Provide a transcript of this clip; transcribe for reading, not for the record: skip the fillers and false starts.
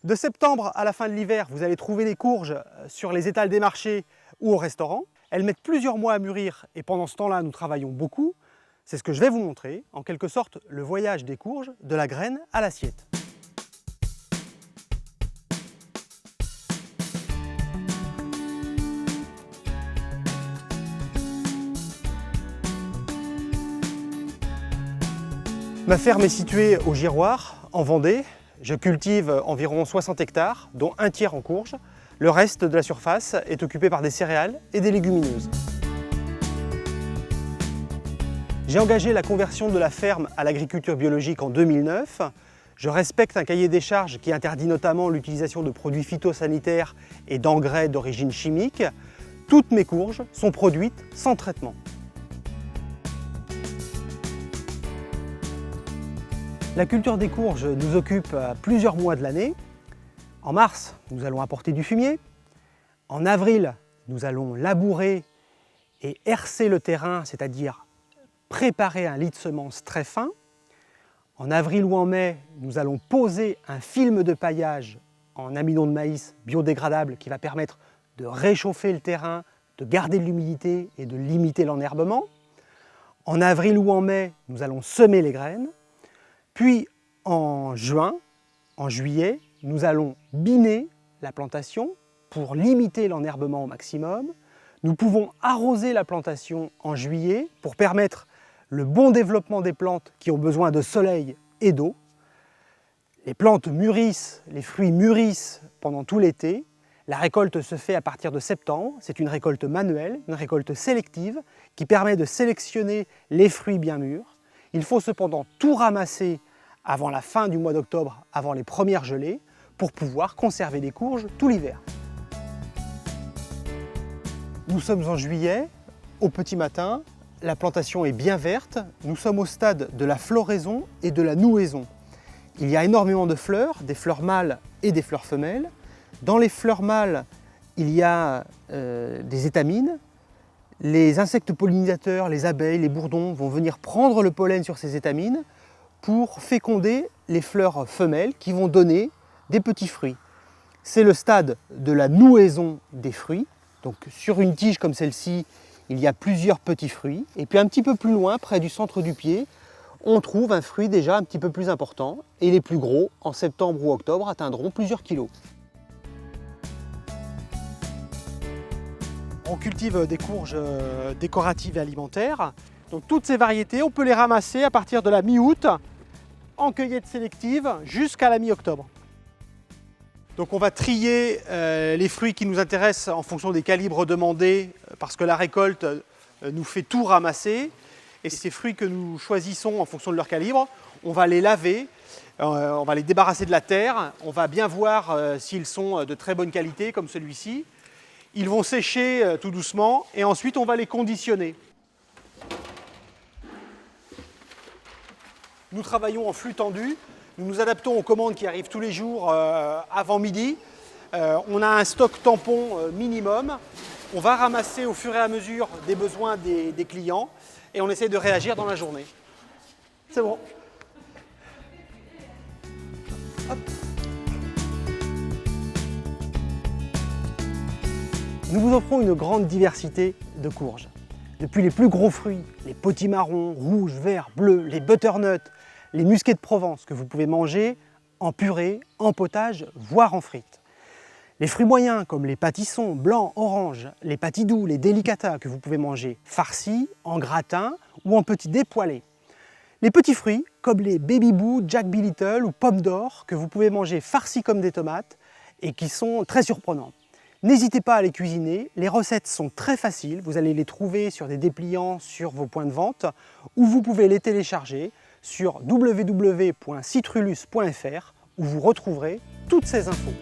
De septembre à la fin de l'hiver, vous allez trouver les courges sur les étals des marchés ou au restaurant. Elles mettent plusieurs mois à mûrir et pendant ce temps-là, nous travaillons beaucoup. C'est ce que je vais vous montrer, en quelque sorte le voyage des courges de la graine à l'assiette. Ma ferme est située au Giroir, en Vendée. Je cultive environ 60 hectares, dont un tiers en courges. Le reste de la surface est occupé par des céréales et des légumineuses. J'ai engagé la conversion de la ferme à l'agriculture biologique en 2009. Je respecte un cahier des charges qui interdit notamment l'utilisation de produits phytosanitaires et d'engrais d'origine chimique. Toutes mes courges sont produites sans traitement. La culture des courges nous occupe plusieurs mois de l'année. En mars, nous allons apporter du fumier. En avril, nous allons labourer et hercer le terrain, c'est-à-dire préparer un lit de semences très fin. En avril ou en mai, nous allons poser un film de paillage en amidon de maïs biodégradable qui va permettre de réchauffer le terrain, de garder de l'humidité et de limiter l'enherbement. En avril ou en mai, nous allons semer les graines. Puis en juin, en juillet, nous allons biner la plantation pour limiter l'enherbement au maximum. Nous pouvons arroser la plantation en juillet pour permettre le bon développement des plantes qui ont besoin de soleil et d'eau. Les plantes mûrissent, les fruits mûrissent pendant tout l'été. La récolte se fait à partir de septembre. C'est une récolte manuelle, une récolte sélective qui permet de sélectionner les fruits bien mûrs. Il faut cependant tout ramasser avant la fin du mois d'octobre, avant les premières gelées, pour pouvoir conserver les courges tout l'hiver. Nous sommes en juillet, au petit matin, la plantation est bien verte, nous sommes au stade de la floraison et de la nouaison. Il y a énormément de fleurs, des fleurs mâles et des fleurs femelles. Dans les fleurs mâles, il y a des étamines. Les insectes pollinisateurs, les abeilles, les bourdons vont venir prendre le pollen sur ces étamines pour féconder les fleurs femelles qui vont donner des petits fruits. C'est le stade de la nouaison des fruits. Donc sur une tige comme celle-ci, il y a plusieurs petits fruits. Et puis un petit peu plus loin, près du centre du pied, on trouve un fruit déjà un petit peu plus important. Et les plus gros, en septembre ou octobre, atteindront plusieurs kilos. On cultive des courges décoratives et alimentaires. Donc toutes ces variétés, on peut les ramasser à partir de la mi-août en cueillette sélective jusqu'à la mi-octobre. Donc on va trier les fruits qui nous intéressent en fonction des calibres demandés parce que la récolte nous fait tout ramasser. Et ces fruits que nous choisissons en fonction de leur calibre, on va les laver, on va les débarrasser de la terre, on va bien voir s'ils sont de très bonne qualité comme celui-ci. Ils vont sécher tout doucement et ensuite on va les conditionner. Nous travaillons en flux tendu, nous nous adaptons aux commandes qui arrivent tous les jours avant midi. On a un stock tampon minimum. On va ramasser au fur et à mesure des besoins des clients et on essaie de réagir dans la journée. C'est bon. Hop. Nous vous offrons une grande diversité de courges. Depuis les plus gros fruits, les potimarrons, rouges, verts, bleus, les butternuts, les musquets de Provence que vous pouvez manger en purée, en potage, voire en frites. Les fruits moyens comme les pâtissons, blancs, oranges, les pâtidous, les délicata que vous pouvez manger farcis, en gratin ou en petits dés poêlés. Les petits fruits comme les baby boo, Jack B. Little ou pommes d'or que vous pouvez manger farcis comme des tomates et qui sont très surprenants. N'hésitez pas à les cuisiner, les recettes sont très faciles, vous allez les trouver sur des dépliants sur vos points de vente ou vous pouvez les télécharger sur www.citrulus.fr où vous retrouverez toutes ces infos.